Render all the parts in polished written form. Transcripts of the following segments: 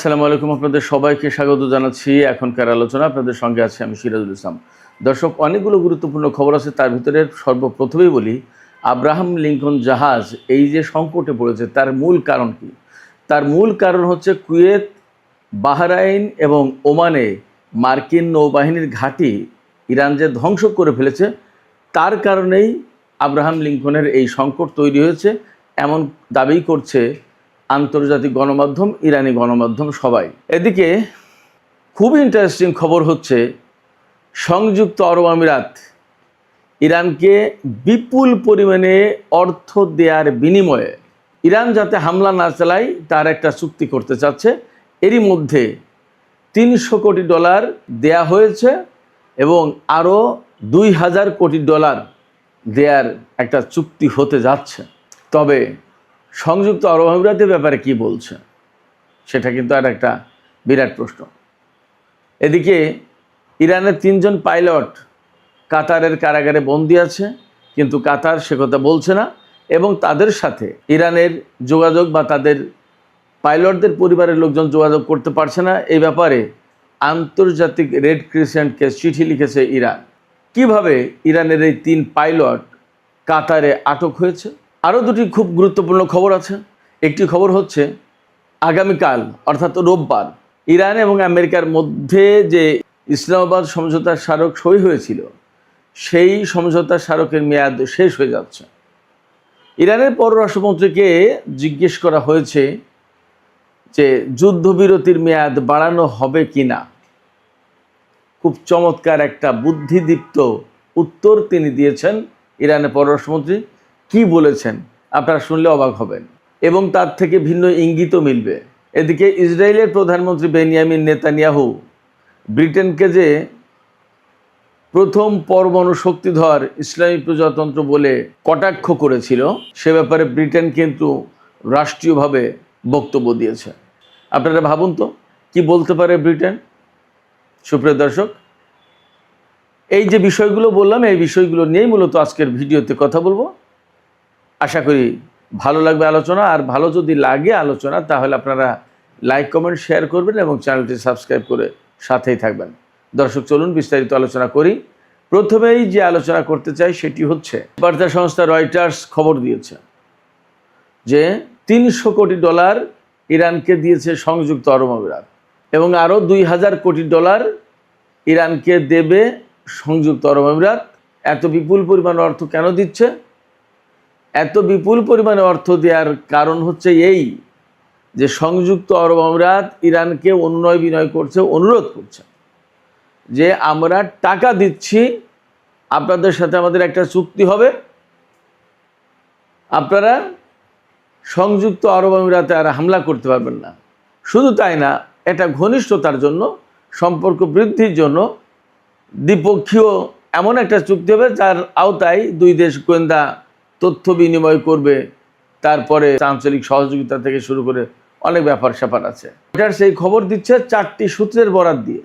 আসসালামু আলাইকুম। আপনাদের সবাইকে স্বাগত জানাচ্ছি এখনকার আলোচনা। আপনাদের সঙ্গে আছি আমি সিরাজুল ইসলাম। দর্শক, অনেকগুলো গুরুত্বপূর্ণ খবর আছে, তার ভিতরে সর্বপ্রথমেই বলি, আব্রাহাম লিঙ্কন জাহাজ এই যে সংকটে পড়েছে তার মূল কারণ কি? তার মূল কারণ হচ্ছে কুয়েত, বাহরাইন এবং ওমানে মার্কিন নৌবাহিনীর ঘাঁটি ইরান যে ধ্বংস করে ফেলেছে তার কারণেই আব্রাহাম লিঙ্কনের এই সংকট তৈরি হয়েছে, এমন দাবি করছে আন্তর্জাতিক গণমাধ্যম, ইরানি গণমাধ্যম, সবাই। এদিকে খুব ইন্টারেস্টিং খবর হচ্ছে, সংযুক্ত আরব আমিরাত ইরানকে বিপুল পরিমাণে অর্থ দেওয়ার বিনিময়ে ইরান যাতে হামলা না চালায় তার একটা চুক্তি করতে চাচ্ছে। এরই মধ্যে $300 কোটি দেয়া হয়েছে এবং আরও $2000 কোটি দেওয়ার একটা চুক্তি হতে যাচ্ছে। তবে সংযুক্ত আরব আমিরাতের ব্যাপারে কি বলছে সেটা কিন্তু আর একটা বিরাট প্রশ্ন। এদিকে ইরানের 3 জন পাইলট কাতারের কারাগারে বন্দী আছে, কিন্তু কাতার সে কথা বলছে না এবং তাদের সাথে ইরানের যোগাযোগ বা তাদের পাইলটদের পরিবারের লোকজন যোগাযোগ করতে পারছে না। এই ব্যাপারে আন্তর্জাতিক রেড ক্রিসেন্টকে চিঠি লিখেছে ইরান। কিভাবে ইরানের এই 3 পাইলট কাতারে আটক হয়েছে? আরও দুটি খুব গুরুত্বপূর্ণ খবর আছে। একটি খবর হচ্ছে, আগামীকাল অর্থাৎ রোববার ইরান এবং আমেরিকার মধ্যে যে ইসলামাবাদ সমঝোতার স্মারক সই হয়েছিল সেই সমঝোতার স্মারকের মেয়াদ শেষ হয়ে যাচ্ছে। ইরানের পররাষ্ট্রমন্ত্রীকে জিজ্ঞেস করা হয়েছে যে যুদ্ধবিরতির মেয়াদ বাড়ানো হবে কি না। খুব চমৎকার একটা বুদ্ধিদীপ্ত উত্তর তিনি দিয়েছেন। ইরানের পররাষ্ট্রমন্ত্রী কি বলেছেন আপনারা শুনলে অবাক হবেন এবং তার থেকে ভিন্ন ইঙ্গিতও মিলবে। এদিকে ইসরায়েলের প্রধানমন্ত্রী বেনিয়ামিন নেতানিয়াহু ব্রিটেনকে যে প্রথম পরমাণু শক্তিধর ইসলামী প্রজাতন্ত্র বলে কটাক্ষ করেছিল সে ব্যাপারে ব্রিটেন কিন্তু রাষ্ট্রীয়ভাবে বক্তব্য দিয়েছে। আপনারা ভাবুন তো কি বলতে পারে ব্রিটেন। সুপ্রিয় দর্শক, এই যে বিষয়গুলো বললাম এই বিষয়গুলো নিয়েই মূলত আজকের ভিডিওতে কথা বলবো। আশা করি ভালো লাগবে আলোচনা, আর ভালো যদি লাগে আলোচনা তাহলে আপনারা লাইক, কমেন্ট, শেয়ার করবেন এবং চ্যানেলটি সাবস্ক্রাইব করে সাথেই থাকবেন। দর্শক, চলুন বিস্তারিত আলোচনা করি। প্রথমেই যে আলোচনা করতে চাই সেটি হচ্ছে, বার্তা সংস্থা রয়টার্স খবর দিয়েছে যে $300 কোটি ইরানকে দিয়েছে সংযুক্ত আরব আমিরাত এবং আরও $2000 কোটি ইরানকে দেবে সংযুক্ত আরব আমিরাত। এত বিপুল পরিমাণ অর্থ কেন দিচ্ছে? এত বিপুল পরিমাণে অর্থ দেওয়ার কারণ হচ্ছে এই যে সংযুক্ত আরব আমিরাত ইরানকে অনুনয় বিনয় করছে, অনুরোধ করছে যে আমরা টাকা দিচ্ছি, আপনাদের সাথে আমাদের একটা চুক্তি হবে, আপনারা সংযুক্ত আরব আমিরাতে আর হামলা করতে পারবেন না। শুধু তাই না, এটা ঘনিষ্ঠতার জন্য, সম্পর্ক বৃদ্ধির জন্য দ্বিপক্ষীয় এমন একটা চুক্তি হবে যার আওতায় 2 দেশ গোয়েন্দা তথ্য বিনিময় করবে, তারপরে আঞ্চলিক সহযোগিতা থেকে শুরু করে অনেক ব্যাপার স্যাপার আছে। এটার সেই খবর দিচ্ছে 4টি সূত্রের বরাত দিয়ে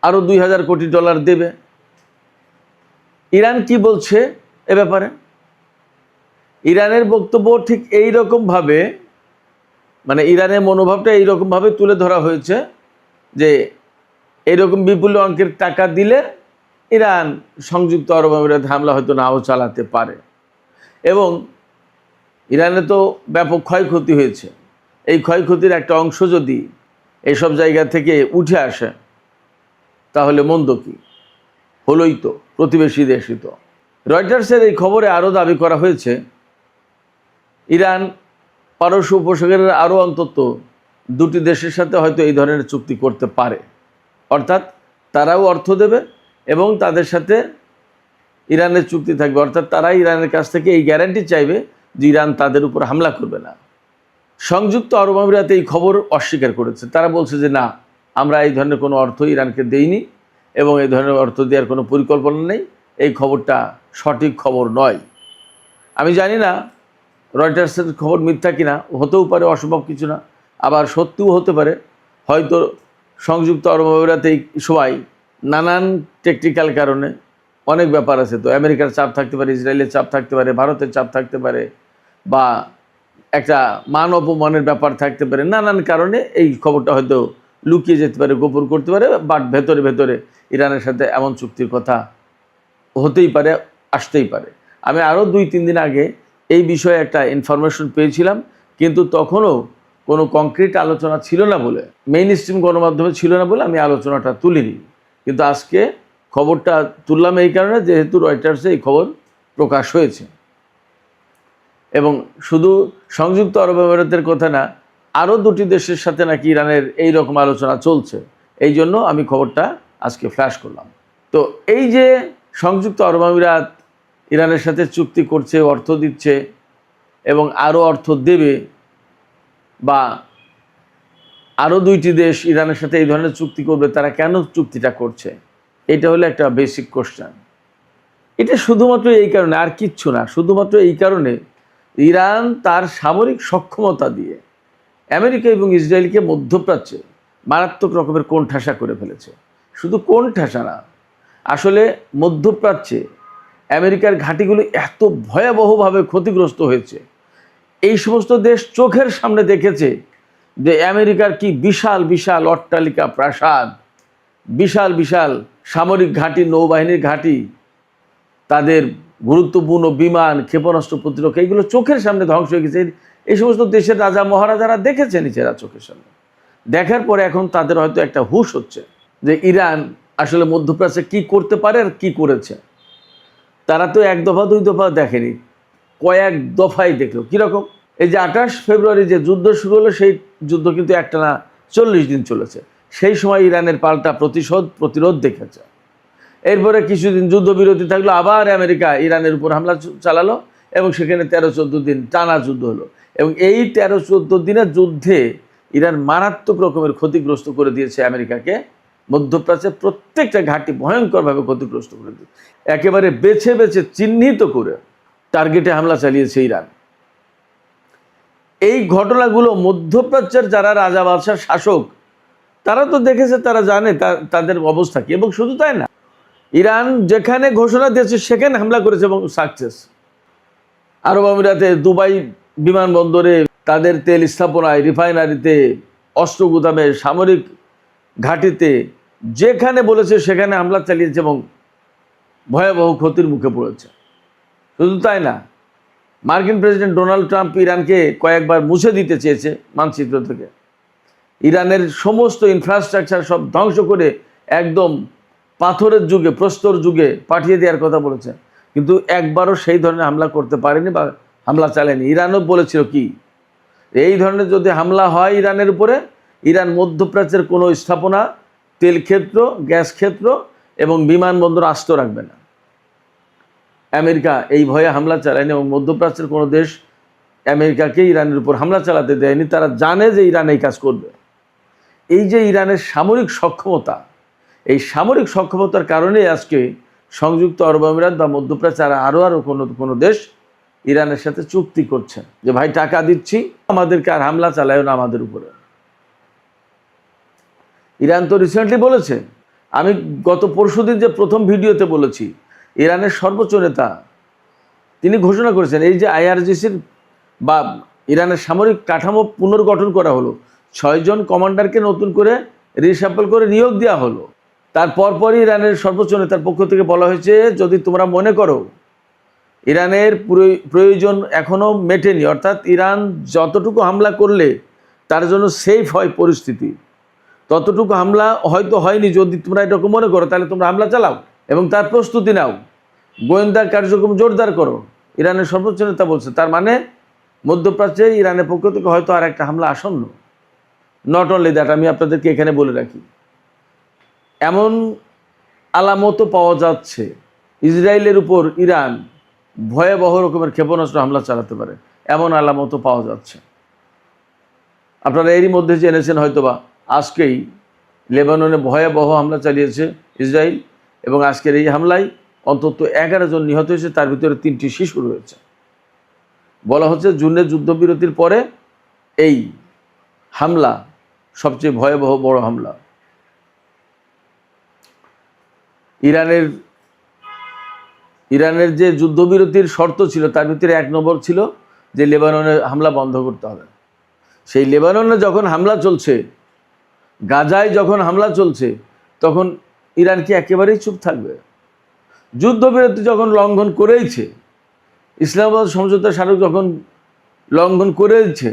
আরও $2000 কোটি দেবে। ইরান কি বলছে এ ব্যাপারে? ইরানের বক্তব্য ঠিক এই রকমভাবে, মানে ইরানের মনোভাবটা এইরকমভাবে তুলে ধরা হয়েছে যে এইরকম বিপুল অঙ্কের টাকা দিলে ইরান সংযুক্ত আরব আমিরাত হামলা হয়তো নাও চালাতে পারে এবং ইরানে তো ব্যাপক ক্ষয়ক্ষতি হয়েছে। এই ক্ষয়ক্ষতির একটা অংশ যদি এইসব জায়গা থেকে উঠে আসে তাহলে মন্দ কি? হলোই তো, প্রতিবেশী দেশই তো। রয়টার্সের এই খবরে আরও দাবি করা হয়েছে, ইরান পারস্য উপসাগরের আরও অন্তত 2টি দেশের সাথে হয়তো এই ধরনের চুক্তি করতে পারে, অর্থাৎ তারাও অর্থ দেবে এবং তাদের সাথে ইরানের চুক্তি থাকবে, অর্থাৎ তারা ইরানের কাছ থেকে এই গ্যারান্টি চাইবে যে ইরান তাদের উপর হামলা করবে না। সংযুক্ত আরব আমিরাত এই খবর অস্বীকার করেছে। তারা বলছে যে না, আমরা এই ধরনের কোনো অর্থ ইরানকে দেইনি এবং এই ধরনের অর্থ দেওয়ার কোনো পরিকল্পনা নেই, এই খবরটা সঠিক খবর নয়। আমি জানি না রয়টার্সের খবর মিথ্যা কিনা, হতেও পারে, অসম্ভব কিছু না, আবার সত্যিও হতে পারে। হয়তো সংযুক্ত আরব আমিরাত এই সময় নানান টেকনিক্যাল কারণে অনেক ব্যাপার আছে, তো আমেরিকার চাপ থাকতে পারে, ইসরায়েলের চাপ থাকতে পারে, ভারতের চাপ থাকতে পারে, বা একটা মান অপমানের ব্যাপার থাকতে পারে, নানান কারণে এই খবরটা হয়তো লুকিয়ে যেতে পারে, গোপন করতে পারে, বাট ভেতরে ভেতরে ইরানের সাথে এমন চুক্তির কথা হতেই পারে, আসতেই পারে। আমি আরও 2-3 দিন আগে এই বিষয়ে একটা ইনফরমেশন পেয়েছিলাম, কিন্তু তখনও কোনো কংক্রিট আলোচনা ছিল না বলে, মেইন স্ট্রিম গণমাধ্যমে ছিল না বলে আমি আলোচনাটা তুলিনি। কিন্তু আজকে খবরটা তুললাম এই কারণে, যেহেতু রয়টার্সে এই খবর প্রকাশ হয়েছে। এবং শুধু সংযুক্ত আরব আমিরাতের কথা না, আরও 2টি দেশের সাথে নাকি ইরানের এই রকম আলোচনা চলছে। এই জন্য আমি খবরটা আজকে ফ্ল্যাশ করলাম। তো এই যে সংযুক্ত আরব আমিরাত ইরানের সাথে চুক্তি করছে, অর্থ দিচ্ছে এবং আরও অর্থ দেবে, বা আরও 2টি দেশ ইরানের সাথে এই ধরনের চুক্তি করবে, তারা কেন চুক্তিটা করছে? এটা হলো একটা বেসিক কোশ্চেন। এটা শুধুমাত্র এই কারণে, আর কিচ্ছু না, শুধুমাত্র এই কারণে ইরান তার সামরিক সক্ষমতা দিয়ে আমেরিকা এবং ইসরায়েলকে মধ্যপ্রাচ্যে মারাত্মক রকমের কোণঠাসা করে ফেলেছে। শুধু কোণঠাসা না, আসলে মধ্যপ্রাচ্যে আমেরিকার ঘাঁটিগুলো এত ভয়াবহভাবে ক্ষতিগ্রস্ত হয়েছে। এই সমস্ত দেশ চোখের সামনে দেখেছে যে আমেরিকার কি বিশাল বিশাল অট্টালিকা, প্রাসাদ, বিশাল বিশাল সামরিক ঘাঁটি, নৌবাহিনীর ঘাঁটি, তাদের গুরুত্বপূর্ণ বিমান, ক্ষেপণাস্ত্র প্রতিরক্ষা, এগুলো চোখের সামনে ধ্বংস হয়ে গেছে। এই সমস্ত দেশের রাজা মহারাজারা দেখেছে নিজেরা চোখের সামনে। দেখার পরে এখন তাদের হয়তো একটা হুঁশ হচ্ছে যে ইরান আসলে মধ্যপ্রাচ্যে কি করতে পারে আর কি করেছে। তারা তো 1 দফা 2 দফা দেখেনি, কয়েক দফাই দেখলো। কীরকম? এই যে 28 ফেব্রুয়ারি যে যুদ্ধ শুরু হলো, সেই যুদ্ধ কিন্তু একটানা 40 দিন চলেছে। সেই সময় ইরানের পাল্টা প্রতিরোধ দেখেছে। এরপরে কিছুদিন যুদ্ধবিরতি থাকলো, আবার আমেরিকা ইরানের উপর হামলা চালালো এবং সেখানে 13-14 দিন টানা যুদ্ধ হলো। এবং এই 13-14 দিনের যুদ্ধে ইরান মারাত্মক রকমের ক্ষতিগ্রস্ত করে দিয়েছে আমেরিকাকে। মধ্যপ্রাচ্যের প্রত্যেকটা ঘাঁটি ভয়ঙ্করভাবে ক্ষতিগ্রস্ত করে দিয়েছে। একেবারে বেছে বেছে চিহ্নিত করে টার্গেটে হামলা চালিয়েছে ইরান। এই ঘটনাগুলো মধ্যপ্রাচ্যের যারা রাজা বাদশাহ শাসক, তারা তো দেখেছে, তারা জানে তাদের অবস্থা কি। এবং শুধু তাই না, ইরান যেখানে ঘোষণা দিয়েছে সেখানে হামলা করেছে এবং সাকসেস। আরব আমিরাতে দুবাই বিমানবন্দরে, তাদের তেল স্থাপনায়, রিফাইনারিতে, অস্ত্র গুদামে, সামরিক ঘাঁটিতে, যেখানে বলেছে সেখানে হামলা চালিয়েছে এবং ভয়াবহ ক্ষতির মুখে পড়েছে। শুধু তাই না, মার্কিন প্রেসিডেন্ট ডোনাল্ড ট্রাম্প ইরানকে কয়েকবার মুছে দিতে চেয়েছে মানচিত্র থেকে। ইরানের সমস্ত ইনফ্রাস্ট্রাকচার সব ধ্বংস করে একদম পাথরের যুগে, প্রস্তর যুগে পাঠিয়ে দেওয়ার কথা বলেছে, কিন্তু একবারও সেই ধরনের হামলা করতে পারেনি বা হামলা চালায়নি। ইরানও বলেছিল কি, এই ধরনের যদি হামলা হয় ইরানের উপরে, ইরান মধ্যপ্রাচ্যের কোনো স্থাপনা, তেল ক্ষেত্র, গ্যাস ক্ষেত্র এবং বিমানবন্দর আস্ত রাখবে না। আমেরিকা এই ভয়ে হামলা চালায়নি এবং মধ্যপ্রাচ্যের কোনো দেশ আমেরিকাকে ইরানের উপর হামলা চালাতে দেয়নি। তারা জানে যে ইরান এই কাজ করবে। এই যে ইরানের সামরিক সক্ষমতা, এই সামরিক সক্ষমতার কারণে আজকে সংযুক্ত আরব আমিরাত বা মধ্যপ্রাচ্যের আরও কোনো দেশ ইরানের সাথে চুক্তি করছে যে ভাই টাকা দিচ্ছি, আমাদেরকে আর হামলা চালায়ও না আমাদের উপরে। ইরান তো রিসেন্টলি বলেছে, আমি গত পরশুদিন যে প্রথম ভিডিওতে বলেছি, ইরানের সর্বোচ্চ নেতা তিনি ঘোষণা করেছেন এই যে IRGCর বা ইরানের সামরিক কাঠামো পুনর্গঠন করা হলো, 6 জন কমান্ডারকে নতুন করে রিশাফল করে নিয়োগ দেওয়া হলো। তারপরই ইরানের সর্বোচ্চ নেতার পক্ষ থেকে বলা হয়েছে, যদি তোমরা মনে করো ইরানের প্রয়োজন এখনও মেটেনি, অর্থাৎ ইরান যতটুকু হামলা করলে তার জন্য সেফ হয় পরিস্থিতি, ততটুকু হামলা হয়তো হয়নি, যদি তোমরা এরকম মনে করো তাহলে তোমরা হামলা চালাও এবং তার প্রস্তুতি নাও, গোয়েন্দা কার্যক্রম জোরদার করো, ইরানের সর্বোচ্চ নেতা বলছে। তার মানে মধ্যপ্রাচ্যে ইরানের পক্ষ থেকে হয়তো আর একটা হামলা আসন্ন। নট অনলি দ্যাট, আমি আপনাদেরকে এখানে বলে রাখি, এমন আলামতও পাওয়া যাচ্ছে ইসরায়েলের উপর ইরান ভয়াবহ রকমের ক্ষেপণাস্ত্র হামলা চালাতে পারে, এমন আলামতও পাওয়া যাচ্ছে। আপনারা এরই মধ্যে জেনেছেন হয়তোবা, আজকেই লেবাননে ভয়াবহ হামলা চালিয়েছে ইসরায়েল এবং আজকের এই হামলায় অন্তত 11 জন নিহত হয়েছে, তার ভিতরে 3টি শিশু রয়েছে। বলা হচ্ছে জুনের যুদ্ধবিরতির পরে এই হামলা সবচেয়ে ভয়াবহ বড় হামলা। ইরানের যে যুদ্ধবিরতির শর্ত ছিল তার ভিতরে 1 নম্বর ছিল যে লেবাননে হামলা বন্ধ করতে হবে। সেই লেবাননে যখন হামলা চলছে, গাজায় যখন হামলা চলছে, তখন ইরান কি একেবারেই চুপ থাকবে? যুদ্ধবিরতি যখন লঙ্ঘন করেইছে, ইসলামাবাদ সমঝোতা স্মারক যখন লঙ্ঘন করেছে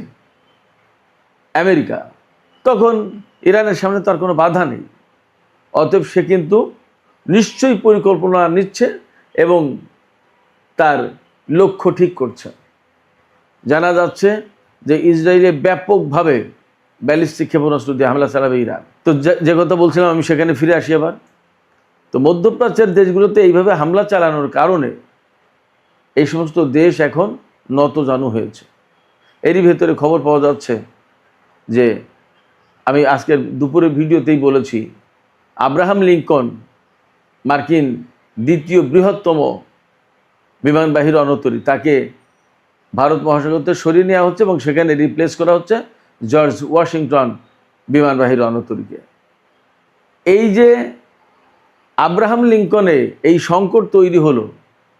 আমেরিকা, তখন ইরানের সামনে তার কোনো বাধা নেই। অতএব সে কিন্তু নিশ্চয়ই পরিকল্পনা নিচ্ছে এবং তার লক্ষ্য ঠিক করছে। জানা যাচ্ছে যে ইসরায়েলে ব্যাপকভাবে ব্যালিস্টিক ক্ষেপণাস্ত্র দিয়ে হামলা চালাবে ইরান। তো যে কথা বলছিলাম আমি সেখানে ফিরে আসি আবার। তো মধ্যপ্রাচ্যের দেশগুলোতে এইভাবে হামলা চালানোর কারণে এই সমস্ত দেশ এখন নতজানু হয়েছে। এরই ভেতরে খবর পাওয়া যাচ্ছে যে, আমি আজকের দুপুরের ভিডিওতেই বলেছি, আব্রাহাম লিঙ্কন মার্কিন দ্বিতীয় বৃহত্তম বিমানবাহী রণতরী, তাকে ভারত মহাসাগর থেকে সরিয়ে নেওয়া হচ্ছে এবং সেখানে রিপ্লেস করা হচ্ছে জর্জ ওয়াশিংটন বিমানবাহী রণতরীকে। এই যে আব্রাহাম লিঙ্কনে এই সংকট তৈরি হলো,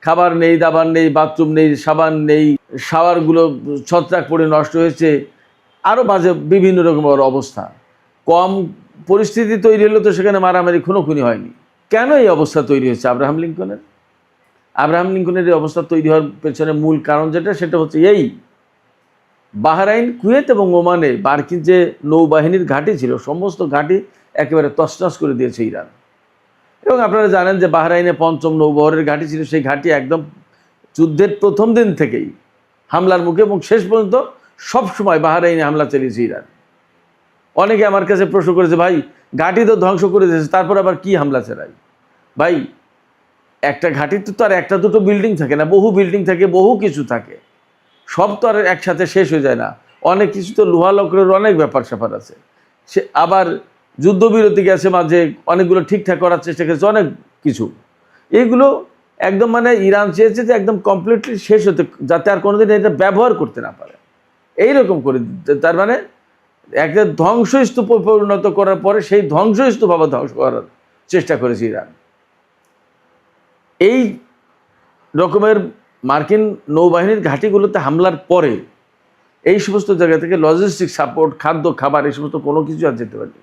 খাবার নেই, দাবার নেই, বাথরুম নেই, সাবান নেই, শাওয়ারগুলো ছত্রাক পড়ে নষ্ট হয়েছে, আরও বাজে বিভিন্ন রকমের অবস্থা। কম পরিস্থিতি তৈরি হলো তো সেখানে মারামারি খুনোখুনি হয়নি। কেন এই অবস্থা তৈরি হয়েছে আব্রাহাম লিঙ্কনের? আব্রাহাম লিঙ্কনের এই অবস্থা তৈরি হওয়ার পেছনে মূল কারণ সেটা হচ্ছে এই, বাহরাইন, কুয়েত এবং ওমানে মার্কিন যে নৌবাহিনীর ঘাঁটি ছিল, সমস্ত ঘাঁটি একেবারে তছনছ করে দিয়েছে ইরান। এবং আপনারা জানেন যে বাহরাইনে ৫ম নৌবহরের ঘাঁটি ছিল, সেই ঘাঁটি একদম যুদ্ধের প্রথম দিন থেকেই হামলার মুখে এবং শেষ পর্যন্ত সবসময় বাহরাইনে হামলা চালিয়েছে ইরান। অনেকে আমার কাছে প্রশ্ন করেছে, ভাই ঘাঁটি তো ধ্বংস করে দিয়েছে, তারপর আবার কি হামলা চালাই? ভাই, একটা ঘাঁটিতে তো আর একটা দুটো বিল্ডিং থাকে না, বহু বিল্ডিং থাকে, বহু কিছু থাকে, সব তো আর একসাথে শেষ হয়ে যায় না। অনেক কিছু তো লোহা লকড়ের অনেক ব্যাপার স্যাপার আছে। সে আবার যুদ্ধবিরতি গেছে, মাঝে অনেকগুলো ঠিকঠাক করার চেষ্টা করেছে, অনেক কিছু। এইগুলো একদম ইরান চেয়েছে যে একদম কমপ্লিটলি শেষ হতে, যাতে আর কোনোদিন এটা ব্যবহার করতে না পারে, এইরকম করে দিতে। তার একটা ধ্বংসস্তূপে পরিণত করার পরে সেই ধ্বংসস্তূপ আবার ধ্বংস করার চেষ্টা করেছে ইরান। এই রকমের মার্কিন নৌবাহিনীর ঘাঁটিগুলোতে হামলার পরে এই সমস্ত জায়গা থেকে লজিস্টিক সাপোর্ট, খাদ্য, খাবার, এই সমস্ত কোনো কিছু আর যেতে পারেনি।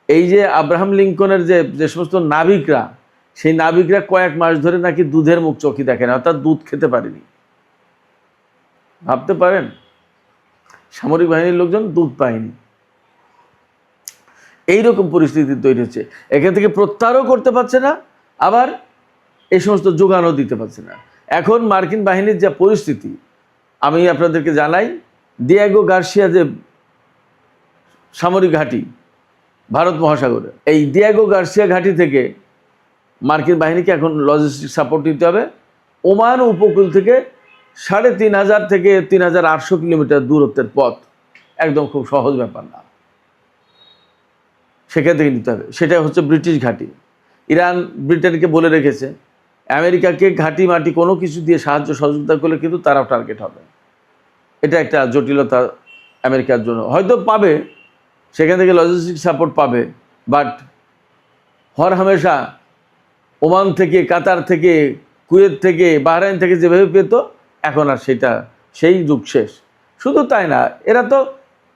এই যে আব্রাহাম লিঙ্কনের যে সমস্ত নাবিকরা, সেই নাবিকরা কয়েক মাস ধরে নাকি দুধের মুখ চোখে দেখে না, অর্থাৎ দুধ খেতে পারেনি। ভাবতে পারেন, সামরিক বাহিনীর লোকজন দুধ পায়নি। এইরকম পরিস্থিতি তৈরি হচ্ছে। এখান থেকে প্রত্যাহারও করতে পারছে না, আবার এই সমস্ত যোগানও দিতে পারছে না। এখন মার্কিন বাহিনীর যা পরিস্থিতি, আমি আপনাদেরকে জানাই, দিয়েগো গার্সিয়া যে সামরিক ঘাঁটি ভারত মহাসাগরে, এই দিয়েগো গার্সিয়া ঘাঁটি থেকে মার্কিন বাহিনীকে এখন লজিস্টিক সাপোর্ট দিতে হবে। ওমান উপকূল থেকে ৩,৫০০ থেকে ৩,৮০০ কিলোমিটার দূরত্বের পথ, একদম খুব সহজ ব্যাপার না, সেখান থেকে নিতে হবে। সেটা হচ্ছে ব্রিটিশ ঘাঁটি। ইরান ব্রিটেনকে বলে রেখেছে, আমেরিকাকে ঘাঁটি মাটি কোনো কিছু দিয়ে সাহায্য সহযোগিতা করলে কিন্তু তারাও টার্গেট হবে। এটা একটা জটিলতা আমেরিকার জন্য। হয়তো পাবে, সেখান থেকে লজিস্টিক সাপোর্ট পাবে, বাট হর হামেশা ওমান থেকে, কাতার থেকে, কুয়েত থেকে, বাহরাইন থেকে যেভাবে পেত, এখন আর সেই যুগ শেষ। শুধু তাই না, এরা তো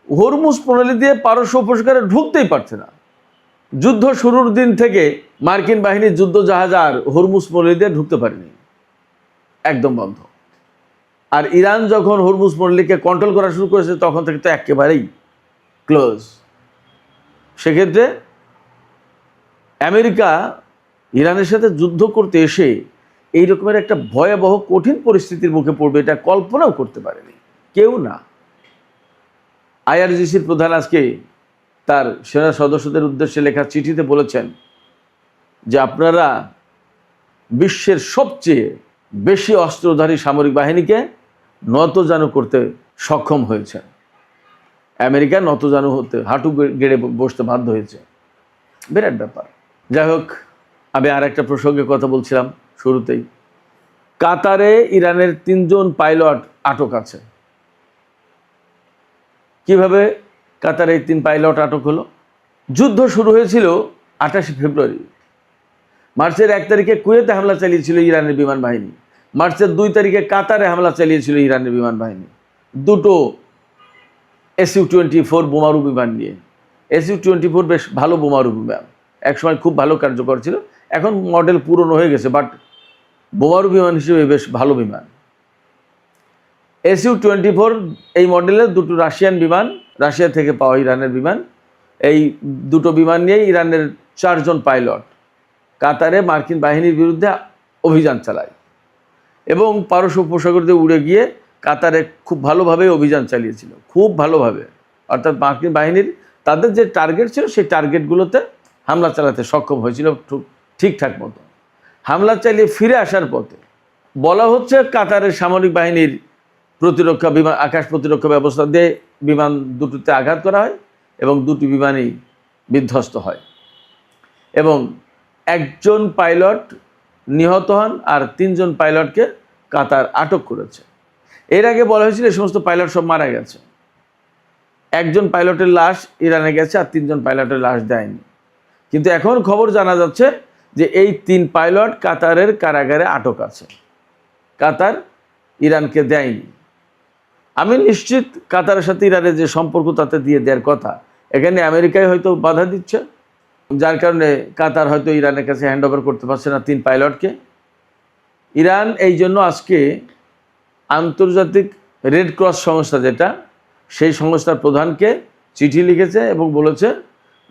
হরমুজ প্রণালী দিয়ে পারস্য উপসাগরে ঢুকতেই পারছে না। যুদ্ধ শুরুর দিন থেকে মার্কিন বাহিনীর যুদ্ধ জাহাজ আর হরমুজ প্রণালী দিয়ে ঢুকতে পারেনি, একদম বন্ধ। আর ইরান যখন হরমুজ প্রণালীকে কন্ট্রোল করা শুরু করেছে, তখন থেকে তো একেবারেই ক্লোজ। সেক্ষেত্রে আমেরিকা ইরানের সাথে যুদ্ধ করতে এসে এই রকমের একটা ভয়াবহ কঠিন পরিস্থিতির মুখে পড়বে, এটা কল্পনাও করতে পারেনি কেউ না। আইআরজিসির প্রধান আজকে তার সেনা সদস্যদের উদ্দেশ্যে লেখা চিঠিতে বলেছেন যে আপনারা বিশ্বের সবচেয়ে বেশি অস্ত্রধারী সামরিক বাহিনীকে নতজানু করতে সক্ষম হয়েছে। আমেরিকা নতজানু হতে, হাঁটু গেড়ে বসতে বাধ্য হয়েছে। বিরাট ব্যাপার। যাই হোক, আমি আর একটা প্রসঙ্গে কথা বলছিলাম শুরুতেই। কাতারে ইরানের ৩ জন পাইলট আটক আছে। কিভাবে কাতারে ৩ পাইলট আটক হলো? যুদ্ধ শুরু হয়েছিল ২৮ ফেব্রুয়ারি। মার্চের ১ তারিখে কুয়েতে হামলা চালিয়েছিল ইরানের বিমান বাহিনী। মার্চের ২ তারিখে কাতারে হামলা চালিয়েছিল ইরানের বিমান বাহিনী। দুটো SU-24 বোমারু বিমান নিয়ে। SU-24 বেশ ভালো বোমারু বিমান, একসময় খুব ভালো কার্যকর ছিল, এখন মডেল পুরনো হয়ে গেছে, বাট বোমারু বিমান হিসেবে বেশ ভালো বিমান। SU-24 এই মডেলের দুটো রাশিয়ান বিমান, রাশিয়া থেকে পাওয়া ইরানের বিমান, এই দুটো বিমান নিয়েই ইরানের 4 জন পাইলট কাতারে মার্কিন বাহিনীর বিরুদ্ধে অভিযান চালায় এবং পারস্য উপসাগর দিয়ে উড়ে গিয়ে কাতারে খুব ভালোভাবে অভিযান চালিয়েছিল, খুব ভালোভাবে। অর্থাৎ মার্কিন বাহিনীর তাদের যে টার্গেট ছিল সেই টার্গেটগুলোতে হামলা চালাতে সক্ষম হয়েছিল ঠিকঠাক মতো। হামলা চালিয়ে ফিরে আসার পথে বলা হচ্ছে কাতারের সামরিক বাহিনীর প্রতিরক্ষা বিমান, আকাশ প্রতিরক্ষা ব্যবস্থা দিয়ে বিমান দুটোতে আঘাত করা হয় এবং দুটি বিমানই বিধ্বস্ত হয় এবং 1 জন পাইলট নিহত হন আর 3 জন পাইলটকে কাতার আটক করেছে। এর আগে বলা হয়েছিল এই সমস্ত পাইলট সব মারা গেছে, 1 জন পাইলটের লাশ ইরানে গেছে আর 3 জন পাইলটের লাশ দেয়নি। কিন্তু এখন খবর জানা যাচ্ছে যে এই 3 পাইলট কাতারের কারাগারে আটক আছে, কাতার ইরানকে দেয়নি। আমি নিশ্চিত কাতারের সাথে ইরানের যে সম্পর্ক তাতে দিয়ে দেওয়ার কথা, এখানে আমেরিকায় হয়তো বাধা দিচ্ছে, যার কারণে কাতার হয়তো ইরানের কাছে হ্যান্ড ওভার করতে পারছে না 3 পাইলটকে। ইরান এই জন্য আজকে আন্তর্জাতিক রেড ক্রস সংস্থা, যেটা সেই সংস্থার প্রধানকে চিঠি লিখেছে এবং বলেছে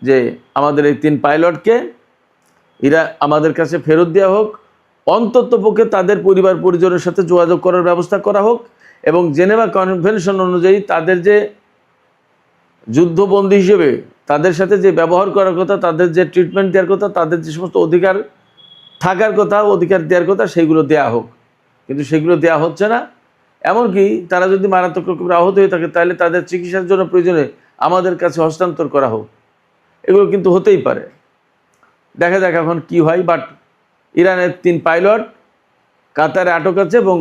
যে আমাদের এই 3 পাইলটকে আমাদের কাছে ফেরত দেওয়া হোক, অন্ততপক্ষে তাদের পরিবার পরিজনের সাথে যোগাযোগ করার ব্যবস্থা করা হোক এবং জেনেভা কনভেনশন অনুযায়ী তাদের যে যুদ্ধবন্দী হিসেবে তাদের সাথে যে ব্যবহার করার কথা, তাদের যে ট্রিটমেন্ট দেওয়ার কথা, তাদের যে সমস্ত অধিকার থাকার কথা, অধিকার দেওয়ার কথা, সেগুলো দেয়া হোক। কিন্তু সেগুলো দেওয়া হচ্ছে না। এমনকি তারা যদি মারাত্মক রকমের আহত হয়ে থাকে তাহলে তাদের চিকিৎসার জন্য প্রয়োজনে আমাদের কাছে হস্তান্তর করা হোক। এগুলো কিন্তু হতেই পারে, দেখা যাক এখন কি হয়। বাট ইরানের 3 পাইলট কাতারে আটক আছে এবং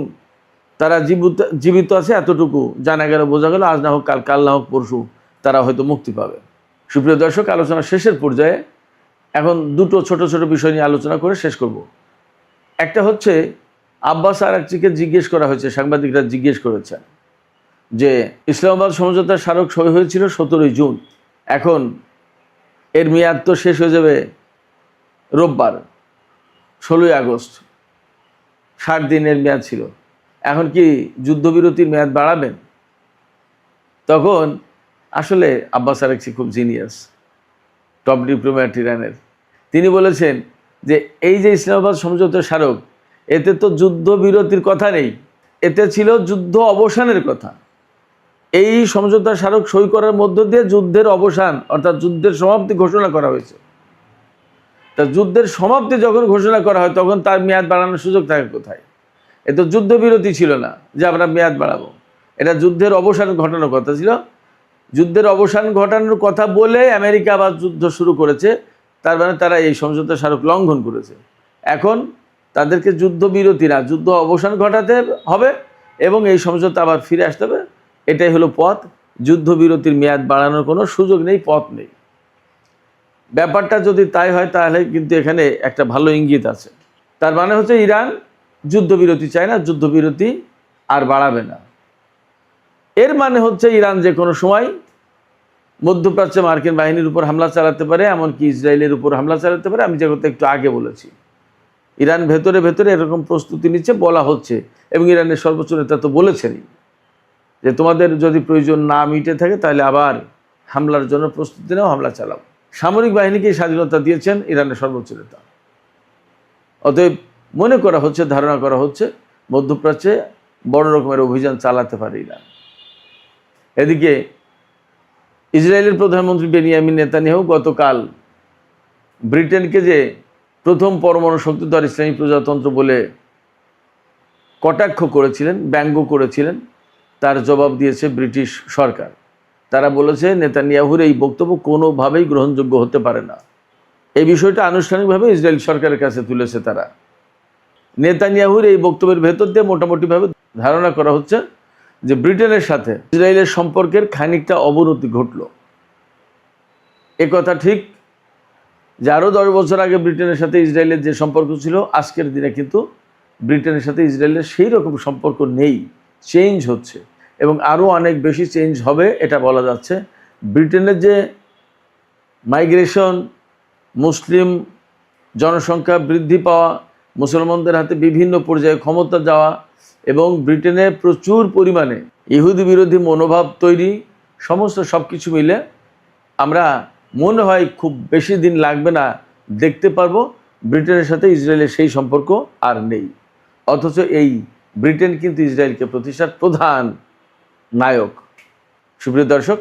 তারা জীবিত আছে, এতটুকু জানা গেল, বোঝা গেল। আজ না হোক কাল, কাল না হোক পরশু তারা হয়তো মুক্তি পাবে। সুপ্রিয় দর্শক, আলোচনা শেষের পর্যায়ে, এখন দুটো ছোট ছোট বিষয় নিয়ে আলোচনা করে শেষ করব। একটা হচ্ছে আব্বাস আরাকচিকে জিজ্ঞেস করা হয়েছে, সাংবাদিকরা জিজ্ঞেস করেছেন যে ইসলামাবাদ সমঝোতার স্মারক সই হয়েছিল 17 জুন, এখন এর মেয়াদ তো শেষ হয়ে যাবে রোববার 16 আগস্ট, 60 দিনের মেয়াদ ছিল, এখন কি যুদ্ধবিরতির মেয়াদ বাড়াবেন? তখন আসলে আব্বাস আরাকচি খুব জিনিয়াস, টপ ডিপ্লোম্যাট ইরানের, তিনি বলেছেন যে এই যে ইসলামাবাদ সমঝোতার স্মারক, এতে তো যুদ্ধবিরতির কথা নেই, এতে ছিল যুদ্ধ অবসানের কথা। এই সমঝোতার স্মারক সই করার মধ্য দিয়ে যুদ্ধের অবসান অর্থাৎ যুদ্ধের সমাপ্তি ঘোষণা করা হয়েছে। তা যুদ্ধের সমাপ্তি যখন ঘোষণা করা হয় তখন তার মেয়াদ বাড়ানোর সুযোগ থাকে কোথায়? এ তো যুদ্ধবিরতি ছিল না যে আমরা মেয়াদ বাড়াবো, এটা যুদ্ধের অবসান ঘটানোর কথা ছিল। যুদ্ধের অবসান ঘটানোর কথা বলে আমেরিকা আবার যুদ্ধ শুরু করেছে, তার মানে তারা এই সমঝোতার স্মারক লঙ্ঘন করেছে। এখন তাদেরকে যুদ্ধবিরতি না, যুদ্ধ অবসান ঘটাতে হবে এবং এই সমঝোতা আবার ফিরে আসতে হবে। এটাই হলো পথ, যুদ্ধবিরতির মেয়াদ বাড়ানোর কোনো সুযোগ নেই, পথ নেই। ব্যাপারটা যদি তাই হয় তাহলে কিন্তু এখানে একটা ভালো ইঙ্গিত আছে। তার মানে হচ্ছে ইরান যুদ্ধবিরতি চায় না, যুদ্ধবিরতি আর বাড়াবে না। এর মানে হচ্ছে ইরান যে কোনো সময় মধ্যপ্রাচ্যে মার্কিন বাহিনীর উপর হামলা চালাতে পারে, এমনকি ইসরায়েলের উপর হামলা চালাতে পারে। আমি যে কথা একটু আগে বলেছি, ইরান ভেতরে ভেতরে এরকম প্রস্তুতি নিচ্ছে বলা হচ্ছে এবং ইরানের সর্বোচ্চ নেতা তো বলেছেনই যে তোমাদের যদি প্রয়োজন না মিটে থাকে তাহলে আবার হামলার জন্য প্রস্তুতি নাও, হামলা চালাও। সামরিক বাহিনীকে স্বাধীনতা দিয়েছেন ইরানের সর্বোচ্চ নেতা। অতএব মনে করা হচ্ছে, ধারণা করা হচ্ছে মধ্যপ্রাচ্যে বড় রকমের অভিযান চালাতে পারে ইরান। এদিকে ইসরায়েলের প্রধানমন্ত্রী বেনিয়ামিন নেতানিয়াহু গতকাল ব্রিটেনকে যে প্রথম পরমাণু শক্তিধর ইসলামী প্রজাতন্ত্র বলে কটাক্ষ করেছিলেন, ব্যঙ্গ করেছিলেন, তার জবাব দিয়েছে ব্রিটিশ সরকার। তারা বলেছে নেতানিয়াহুর এই বক্তব্য কোনোভাবেই গ্রহণযোগ্য হতে পারে না। এই বিষয়টা আনুষ্ঠানিকভাবে ইসরায়েল সরকারের কাছে তুলেছে তারা। নেতানিয়াহুর এই বক্তব্যের ভেতর দিয়ে মোটামুটিভাবে ধারণা করা হচ্ছে যে ব্রিটেনের সাথে ইসরায়েলের সম্পর্কের খানিকটা অবনতি ঘটল। কথা ঠিক যে আরও 10 বছর আগে ব্রিটেনের সাথে ইসরায়েলের যে সম্পর্ক ছিল, আজকের দিনে কিন্তু ব্রিটেনের সাথে ইসরায়েলের সেই রকম সম্পর্ক নেই, চেঞ্জ হচ্ছে। এবং আরও অনেক বেশি চেঞ্জ হবে এটা বলা যাচ্ছে। ব্রিটেনের যে মাইগ্রেশন, মুসলিম জনসংখ্যা বৃদ্ধি পাওয়া, মুসলমানদের হাতে বিভিন্ন পর্যায়ে ক্ষমতা যাওয়া এবং ব্রিটেনে প্রচুর পরিমাণে ইহুদি বিরোধী মনোভাব তৈরি, সমস্ত সব কিছু মিলে আমরা মনে হয় খুব বেশি দিন লাগবে না দেখতে পারবো ব্রিটেনের সাথে ইসরায়েলের সেই সম্পর্ক আর নেই। অথচ এই ব্রিটেন কিন্তু ইসরায়েলকে প্রতিষ্ঠার প্রধান নায়ক। সুপ্রিয় দর্শক,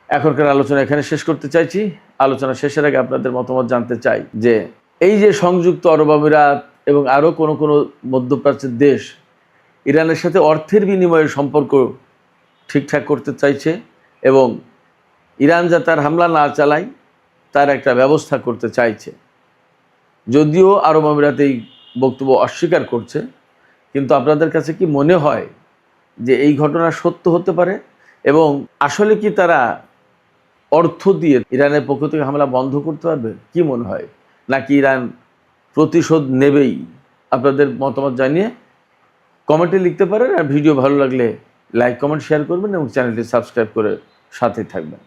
এখনকার আলোচনা এখানে শেষ করতে চাইছি। আলোচনা শেষের আগে আপনাদের মতামত জানতে চাই যে এই যে সংযুক্ত আরব আমিরাত এবং আরও কোনো কোনো মধ্যপ্রাচ্যের দেশ ইরানের সাথে অর্থের বিনিময়ে সম্পর্ক ঠিকঠাক করতে চাইছে এবং ইরান যা তার হামলা না চালায় তার একটা ব্যবস্থা করতে চাইছে। যদিও আরব আমিরাত এই বক্তব্য অস্বীকার করছে, কিন্তু আপনাদের কাছে কি মনে হয় যে এই ঘটনা সত্য হতে পারে এবং আসলে কি তারা অর্থ দিয়ে ইরানের পক্ষ থেকে হামলা বন্ধ করতে পারবে? কি মনে হয়, নাকি ইরান প্রতিশোধ নেবেই? আপনাদের মতামত জানিয়ে কমেন্টে লিখতে পারেন। আর ভিডিও ভালো লাগলে লাইক, কমেন্ট, শেয়ার করবেন এবং চ্যানেলটি সাবস্ক্রাইব করে সাথে থাকবেন।